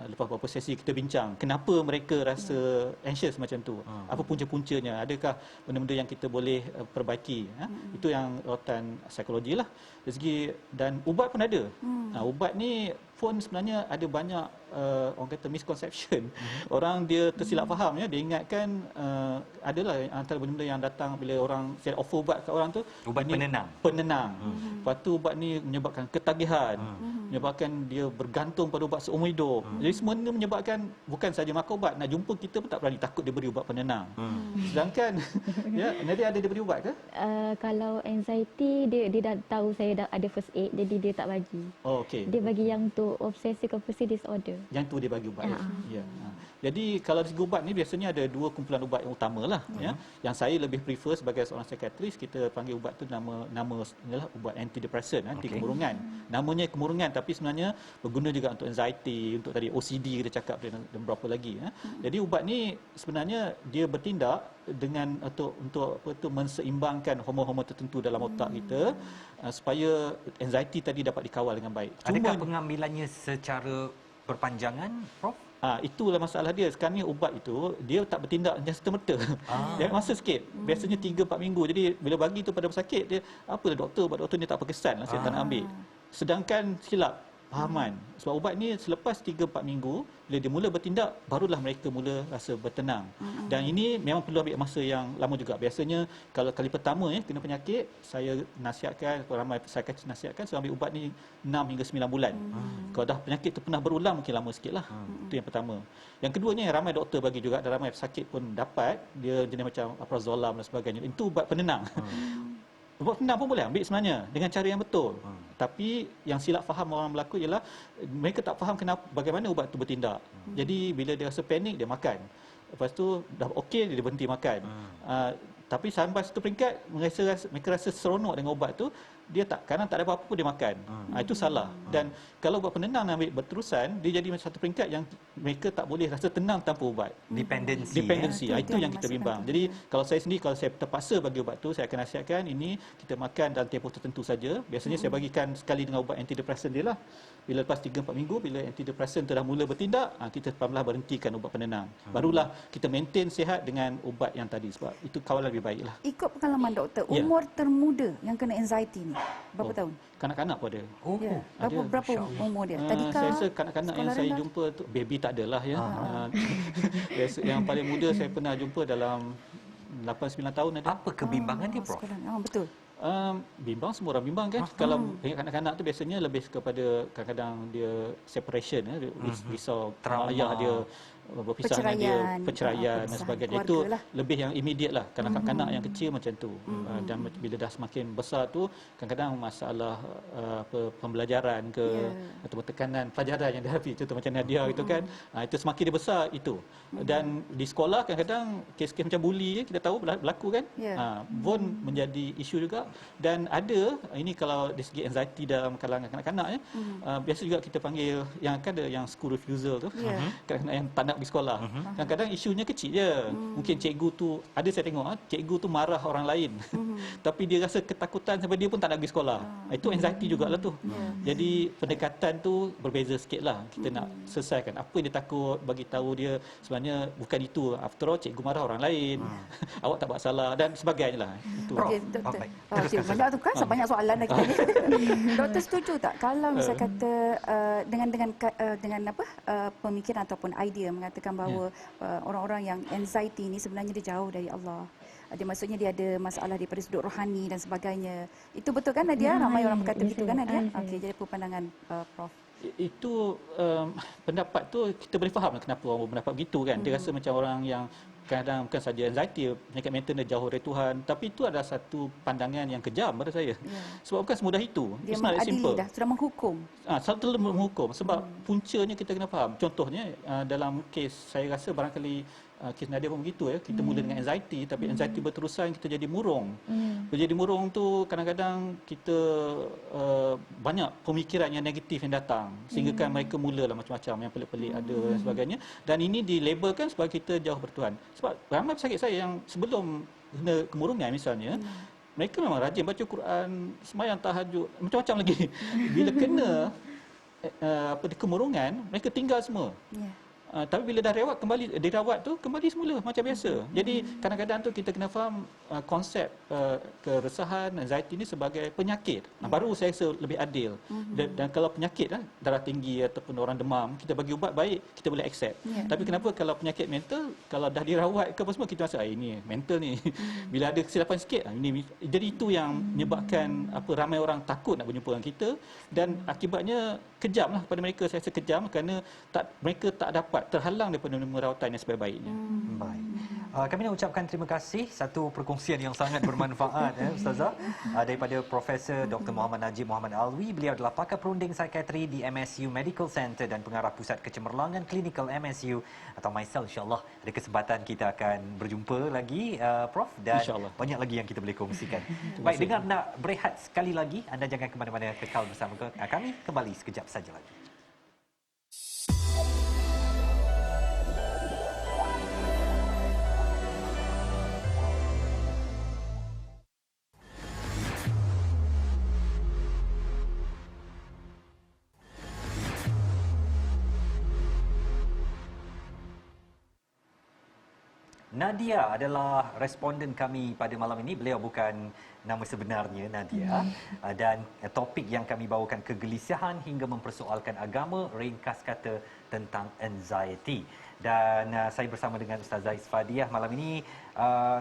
Lepas beberapa sesi kita bincang kenapa mereka rasa anxious macam tu. Apa punca-puncanya? Adakah benda-benda yang kita boleh perbaiki? Itu yang rawatan psikologi lah. Dari segi dan ubat pun ada. Ubat ni pun sebenarnya ada banyak orang kata misconception. Orang dia tersilap faham ya. Dia ingatkan adalah antara benda-benda yang datang bila orang saya offer ubat kat orang tu ubat penenang. Lepas tu ubat ni menyebabkan ketagihan, menyebabkan dia bergantung pada ubat seumur hidup. Jadi semua ni menyebabkan bukan saja makan ubat, nak jumpa kita pun tak berani, takut dia beri ubat penenang. Sedangkan ya, Nadia ada dia beri ubat ke? Kalau anxiety dia dah tahu saya dah ada first aid, jadi dia tak bagi. Oh, okey. Dia bagi yang untuk obsessive compulsive disorder. Yang tu dia bagi ubat. Ya. Jadi kalau dari segi ubat ni biasanya ada 2 kumpulan ubat yang utama lah ya. Yang saya lebih prefer sebagai seorang psikiatris, kita panggil ubat tu nama inilah ubat antidepresan, anti kemurungan. Namanya kemurungan tapi sebenarnya berguna juga untuk anxiety, untuk tadi OCD kita cakap dan berapa lagi ya. Jadi ubat ni sebenarnya dia bertindak dengan untuk apa tu menseimbangkan hormon-hormon tertentu dalam otak kita supaya anxiety tadi dapat dikawal dengan baik. Adakah pengambilannya secara berpanjangan, Prof? Itulah masalah dia. Sekarang ni ubat itu dia tak bertindak macam serta-merta. Dia masa sikit. Biasanya 3-4 minggu. Jadi bila bagi tu pada pesakit dia, apalah doktor, ubat doktor ni tak berkesan lah, saya tak nak ambil. Sedangkan silap fahaman. Sebab ubat ni selepas 3-4 minggu bila dia mula bertindak barulah mereka mula rasa bertenang. Dan ini memang perlu ambil masa yang lama juga. Biasanya kalau kali pertama kena penyakit, saya nasihatkan, ramai psikiatris nasihatkan saya ambil ubat ni 6 hingga 9 bulan. Kalau dah penyakit tu pernah berulang mungkin lama sikitlah. Itu yang pertama. Yang keduanya yang ramai doktor bagi juga dan ramai pesakit pun dapat, dia jenis macam Alprazolam dan sebagainya. Itu ubat penenang. Ubat penenang pun boleh ambil sebenarnya dengan cara yang betul. Tapi yang silap faham orang berlaku ialah mereka tak faham bagaimana ubat tu bertindak. Jadi bila dia rasa panik dia makan. Lepas tu dah okey dia berhenti makan. Tapi sampai satu peringkat mereka rasa seronok dengan ubat tu, dia kadang tak ada apa-apa pun dia makan. Itu salah. Dan kalau ubat penenang ambil berterusan, dia jadi satu peringkat yang mereka tak boleh rasa tenang tanpa ubat. Dependensi. Itu yang kita bimbang. Jadi kalau saya sendiri, kalau saya terpaksa bagi ubat tu, saya akan nasihatkan ini kita makan dalam tempoh tertentu saja. Biasanya saya bagikan sekali dengan ubat antidepresan dia lah. Bila lepas 3-4 minggu, bila antidepresan tu dah mula bertindak, kita perlahan berhentikan ubat penenang. Barulah kita maintain sihat dengan ubat yang tadi. Sebab itu kawalan lebih baiklah. Ikut pengalaman doktor, umur termuda yang kena anxiety ni berapa tahun? Kanak-kanak pun ada. Berapa umur dia? Tadika? Saya rasa kanak-kanak yang saya jumpa tu, baby tak adalah ya. Yang paling muda saya pernah jumpa dalam 8-9 tahun ada. Apa kebimbangan dia, Prof? Betul. Bimbang, semua orang bimbang kan. Kalau kanak-kanak tu biasanya lebih kepada kadang-kadang dia separation risau ayah dia berpisah dengan dia, perceraian dan sebagainya. Itu lebih yang immediate lah. Kanak-kanak yang kecil macam tu. Dan bila dah semakin besar tu, kadang-kadang masalah pembelajaran ke atau tekanan pelajaran yang dihadapi, contoh macam Nadia itu kan. Itu semakin dia besar itu. Dan di sekolah kadang-kadang kes-kes macam bully kita tahu berlaku kan. Pun menjadi isu juga. Dan ada, ini kalau dari segi anxiety dalam kalangan kanak-kanak biasa juga kita panggil yang ada yang school refusal tu. Kanak-kanak yang tak nak pergi sekolah. Kadang-kadang isunya kecil je. Mungkin cikgu tu, ada saya tengok, cikgu tu marah orang lain. Tapi dia rasa ketakutan sampai dia pun tak nak pergi sekolah. Itu anxiety jugalah tu. Jadi pendekatan tu berbeza sikit lah. Kita nak selesaikan apa yang dia takut, bagi tahu dia sebenarnya bukan itu. After all, cikgu marah orang lain. Awak tak buat salah dan sebagainya lah. Itu. Prof, Okey, doktor. baik. Okey, banyak tu kan, banyak soalan lagi tadi. Doktor setuju tak kalau saya kata dengan apa pemikiran ataupun idea mengatakan bahawa orang-orang yang anxiety ni sebenarnya dia jauh dari Allah. Dia maksudnya dia ada masalah daripada sudut rohani dan sebagainya. Itu betul kan Nadia? Ramai orang berkata begitu kan Nadia? Okey, jadi apa pandangan Prof? Itu pendapat tu kita boleh faham lah kenapa orang berpendapat begitu kan. Dia rasa macam orang yang kadang bukan saja anxiety, penyakit mental dia jauh dari Tuhan, tapi itu adalah satu pandangan yang kejam pada saya. Sebab bukan semudah itu. Dia It's not that mengadili simple. dah, sudah menghukum. Satu menghukum sebab puncanya kita kena faham. Contohnya dalam kes saya rasa barangkali kes Nadia pun begitu ya. Kita mula dengan anxiety tapi anxiety berterusan kita jadi murung. Bila jadi murung tu kadang-kadang kita banyak pemikiran yang negatif yang datang sehingga kan mereka mulalah macam-macam yang pelik-pelik ada dan sebagainya dan ini dilabelkan sebagai kita jauh bertuhan. Sebab ramai pesakit saya yang sebelum kena kemurungan misalnya mereka memang rajin baca Quran, sembahyang tahajud, macam-macam lagi. Bila kena kemurungan, mereka tinggal semua. Tapi bila dah dirawat tu kembali semula macam biasa. Jadi kadang-kadang tu kita kena faham konsep keresahan, anxiety ni sebagai penyakit. Baru saya rasa lebih adil. Dan kalau penyakit darah tinggi ataupun orang demam, kita bagi ubat baik, kita boleh accept. Tapi kenapa kalau penyakit mental, kalau dah dirawat ke apa semua kita rasa ini mental ni. Bila ada kesilapan sikit ini. Jadi itu yang menyebabkan ramai orang takut nak berjumpa dengan kita dan akibatnya kejam lah kepada mereka. Saya rasa kejam kerana mereka tak dapat terhalang daripada merawatan yang sebaik-baiknya. Baik. Kami nak ucapkan terima kasih satu perkongsian yang sangat bermanfaat Ustazah daripada Profesor Dr. Muhammad Najib Muhammad Alwi. Beliau adalah pakar perunding psikiatri di MSU Medical Center dan pengarah Pusat Kecemerlangan Klinikal MSU atau MyCell. InsyaAllah ada kesempatan kita akan berjumpa lagi Prof dan banyak lagi yang kita boleh kongsikan. Baik, dengar nak berehat sekali lagi, anda jangan ke mana-mana, kekal bersama kami, kembali sekejap saja lagi. Nadia adalah responden kami pada malam ini. Beliau bukan nama sebenarnya Nadia. Dan topik yang kami bawakan kegelisahan hingga mempersoalkan agama, ringkas kata tentang anxiety. Dan saya bersama dengan Ustazah Isfadiah malam ini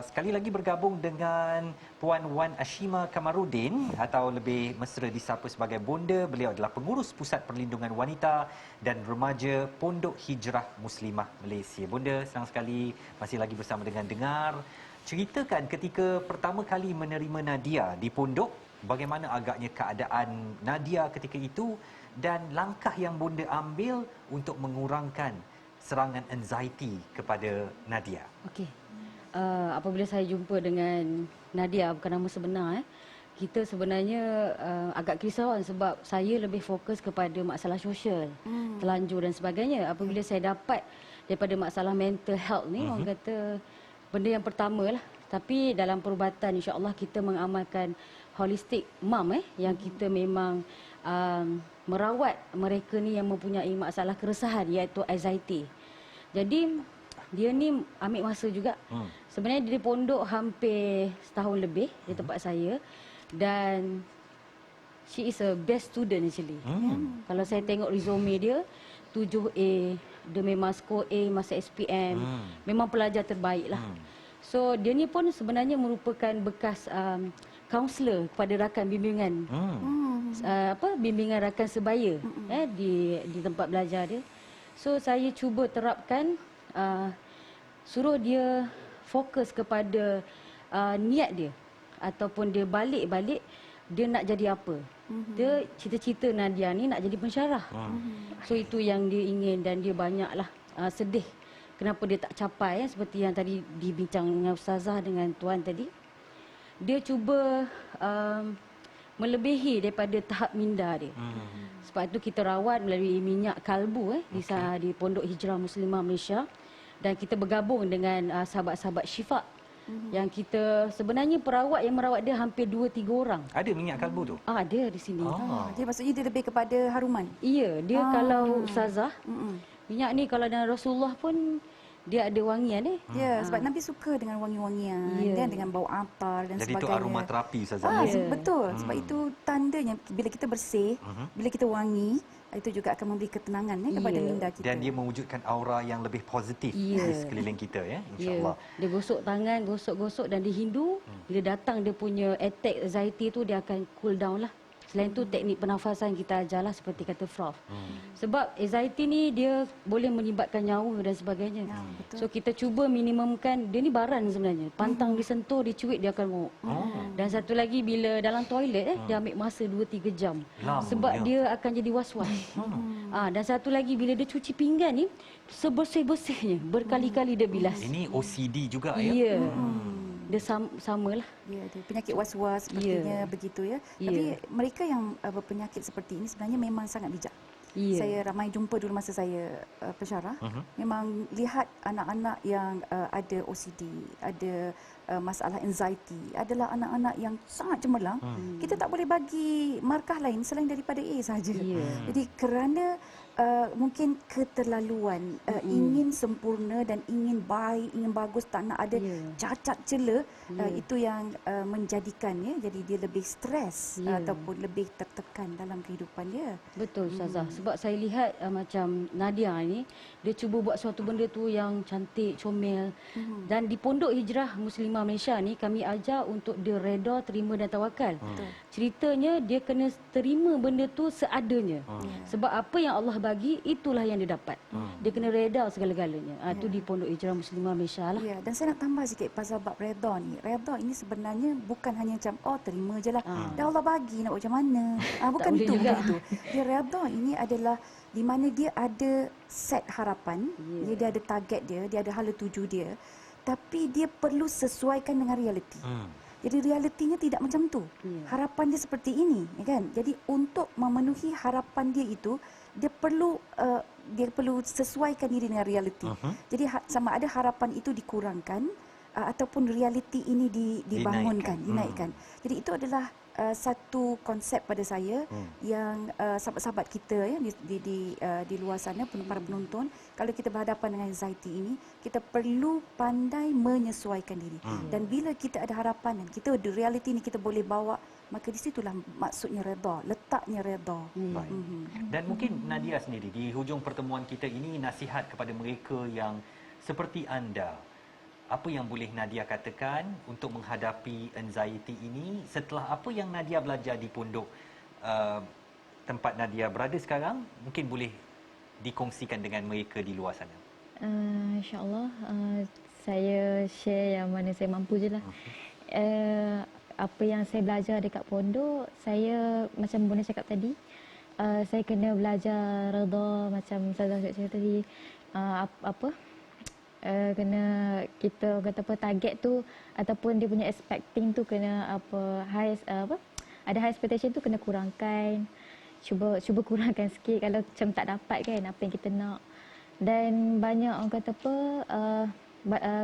sekali lagi bergabung dengan Puan Wan Ashima Kamarudin atau lebih mesra disapa sebagai Bonda. Beliau adalah pengurus Pusat Perlindungan Wanita dan Remaja Pondok Hijrah Muslimah Malaysia. Bonda, senang sekali masih lagi bersama dengan dengar. Ceritakan ketika pertama kali menerima Nadia di pondok, bagaimana agaknya keadaan Nadia ketika itu dan langkah yang Bonda ambil untuk mengurangkan serangan anxiety kepada Nadia. Okey. Apabila saya jumpa dengan Nadia, bukan nama sebenar, kita sebenarnya agak risauan sebab saya lebih fokus kepada masalah sosial, telanjur dan sebagainya. Apabila saya dapat daripada masalah mental health ni, orang kata benda yang pertama lah. Tapi dalam perubatan insya-Allah kita mengamalkan holistic mom yang kita memang merawat mereka ni yang mempunyai masalah keresahan iaitu anxiety. Jadi dia ni ambil masa juga. Sebenarnya dia di pondok hampir setahun lebih di tempat saya dan she is a best student actually. Kalau saya tengok resume dia 7A, dia memang skor A masa SPM. Memang pelajar terbaik lah. So dia ni pun sebenarnya merupakan bekas kaunselor kepada rakan bimbingan. Bimbingan rakan sebaya di tempat belajar dia. So saya cuba terapkan suruh dia fokus kepada niat dia ataupun dia balik dia nak jadi apa. Dia cita-cita Nadia ni nak jadi pensyarah. So itu yang dia ingin dan dia banyaklah sedih kenapa dia tak capai seperti yang tadi dibincang dengan Ustazah dengan tuan tadi. Dia cuba melebihi daripada tahap minda dia. Sebab itu kita rawat melalui minyak kalbu di Pondok Hijrah Muslimah Malaysia, dan kita bergabung dengan sahabat-sahabat Syifa yang kita sebenarnya perawat yang merawat dia hampir 2-3 orang. Ada minyak kalbu tu? Ada di sini. Dia maksudnya dia lebih kepada haruman. Iya, dia kalau ustazah, minyak ni kalau dengan Rasulullah pun dia ada wangian Ya, sebab Nabi suka dengan wangi-wangian dan dengan bau atar dan Jadi sebagainya. itu aromaterapi Ustazah. Betul. Sebab itu tandanya bila kita bersih, bila kita wangi, itu juga akan memberi ketenangan kepada minda kita. Dan dia mewujudkan aura yang lebih positif di sekeliling kita insya-Allah. Dia gosok tangan, gosok-gosok, dan di Hindu bila datang dia punya attack anxiety tu dia akan cool down lah. Selain tu teknik pernafasan kita ajarlah seperti kata Prof. Sebab anxiety ni dia boleh menyebabkan nyawa dan sebagainya. So kita cuba minimumkan, dia ni baran sebenarnya. Pantang disentuh, dicuit dia akan ngok. Dan satu lagi bila dalam toilet dia ambil masa 2-3 jam. Sebab dia akan jadi was-was. Dan satu lagi bila dia cuci pinggan ni sebersih-bersihnya, berkali-kali dia bilas. Ini OCD juga ya? Dia samalah. Ya, dia penyakit was-was sepertinya begitu ya. Tapi mereka yang berpenyakit seperti ini sebenarnya memang sangat bijak. Saya ramai jumpa dulu masa saya pensyarah. Memang lihat anak-anak yang ada OCD, ada masalah anxiety, adalah anak-anak yang sangat cemerlang. Kita tak boleh bagi markah lain selain daripada A sahaja. Jadi kerana mungkin keterlaluan, ingin sempurna dan ingin baik, ingin bagus, tak nak ada cacat cela, itu yang menjadikan jadi dia lebih stres ataupun lebih tertekan dalam kehidupan dia. Betul Ustazah. Sebab saya lihat macam Nadia ni, dia cuba buat suatu benda tu yang cantik, comel. Dan di Pondok Hijrah Muslimah Malaysia ni kami ajar untuk dia reda, terima dan tawakal. Ceritanya dia kena terima benda tu seadanya. Sebab apa yang Allah bagi, itulah yang dia dapat. Dia kena reda segala-galanya. Itu di Pondok Hijrah Muslimah Malaysia lah. Ya, dan saya nak tambah sikit pasal bab reda ni. Reda ini sebenarnya bukan hanya macam terima je lah. Dah Allah bagi, nak buat macam mana. Bukan itu. Dia reda ini adalah di mana dia ada set harapan, dia ada target dia ada hala tuju dia, tapi dia perlu sesuaikan dengan realiti. Jadi realitinya tidak macam tu. Harapan dia seperti ini, kan? Jadi untuk memenuhi harapan dia itu, dia perlu sesuaikan diri dengan realiti. Jadi sama ada harapan itu dikurangkan ataupun realiti ini dibangunkan, dinaikkan. Jadi itu adalah satu konsep pada saya yang sahabat-sahabat kita di luar sana, para penonton, kalau kita berhadapan dengan anxiety ini, kita perlu pandai menyesuaikan diri. Dan bila kita ada harapan dan kita ada realiti ini kita boleh bawa, maka di situlah maksudnya reda, letaknya reda. Dan mungkin Nadia sendiri di hujung pertemuan kita ini, nasihat kepada mereka yang seperti anda, apa yang boleh Nadia katakan untuk menghadapi anxiety ini setelah apa yang Nadia belajar di pondok tempat Nadia berada sekarang, mungkin boleh dikongsikan dengan mereka di luar sana? InsyaAllah saya share yang mana saya mampu je lah. Apa yang saya belajar dekat pondok, saya macam Bona cakap tadi, saya kena belajar reda macam Ustazah cakap tadi, kena kita kata apa, target tu ataupun dia punya expecting tu kena ada high expectation tu kena kurangkan, cuba kurangkan sikit kalau macam tak dapat kan apa yang kita nak. Dan banyak orang kata apa,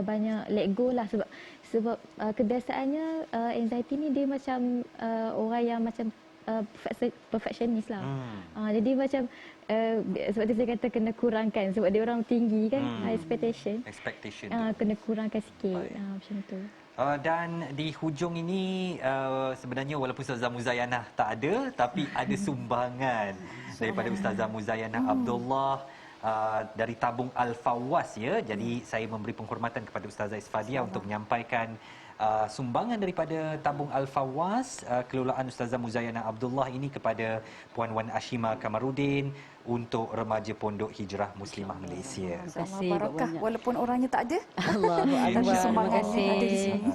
banyak let go lah, sebab kebiasaannya anxiety ni dia macam orang yang macam perfectionist lah. Jadi macam sebab tu saya kata kena kurangkan, sebab dia orang tinggi kan, expectation kena kurangkan sikit. Macam tu. Dan di hujung ini sebenarnya walaupun Ustazah Muzayanah tak ada, tapi ada sumbangan daripada Ustazah Muzayanah Abdullah dari tabung Al-Fawwas ya. Jadi saya memberi penghormatan kepada Ustazah Isfadiah untuk menyampaikan sumbangan daripada tabung Al-Fawwas kelolaan Ustazah Muzayanah Abdullah ini kepada Puan Wan Ashima Kamarudin untuk remaja Pondok Hijrah Muslimah Malaysia. Terima kasih. Barakah walaupun orangnya tak ada. Tapi sumbangannya ada di sini.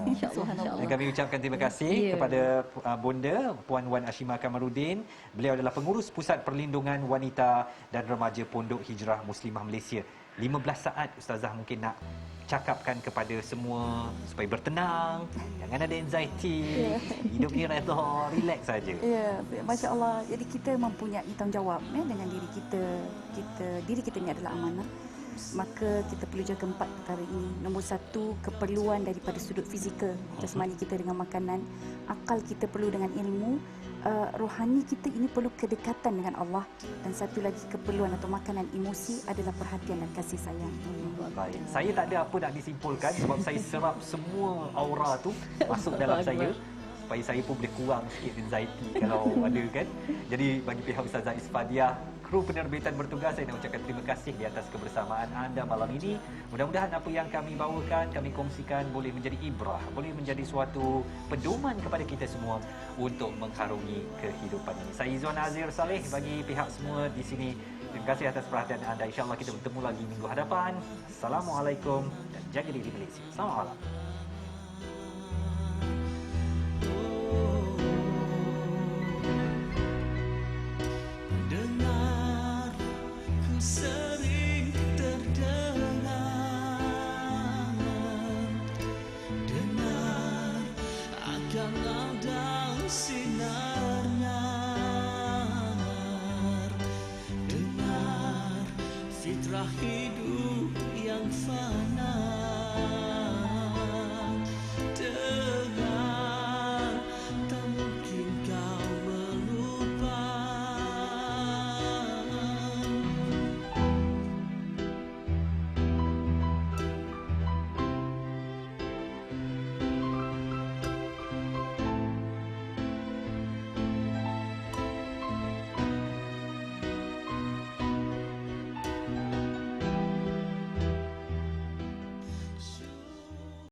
Dan kami ucapkan terima kasih kepada Bonda Puan Wan Ashima Kamarudin. Beliau adalah pengurus Pusat Perlindungan Wanita dan Remaja Pondok Hijrah Muslimah Malaysia. 15 saat Ustazah mungkin nak cakapkan kepada semua supaya bertenang, jangan ada anxiety, hidup ni redha, relax saja. Ya, Masya Allah. Jadi kita mempunyai tanggungjawab dengan diri kita. Diri kita ni adalah amanah. Maka kita perlu jaga 4 perkara ini. Nombor 1, keperluan daripada sudut fizikal, jasmani kita dengan makanan, akal kita perlu dengan ilmu, rohani kita ini perlu kedekatan dengan Allah, dan satu lagi keperluan atau makanan emosi adalah perhatian dan kasih sayang. Baik. Saya tak ada apa nak disimpulkan sebab saya serap semua aura tu masuk dalam saya supaya saya pun boleh kurang sikit anxiety kalau ada kan. Jadi bagi pihak Ustazah Isfadiah, kru penerbitan bertugas, saya nak ucapkan terima kasih di atas kebersamaan anda malam ini. Mudah-mudahan apa yang kami bawakan, kami kongsikan boleh menjadi ibrah, boleh menjadi suatu pedoman kepada kita semua untuk mengharungi kehidupan ini. Saya Izwan Azir Saleh, bagi pihak semua di sini, terima kasih atas perhatian anda. InsyaAllah kita bertemu lagi minggu hadapan. Assalamualaikum dan jaga diri Malaysia. Selamat malam.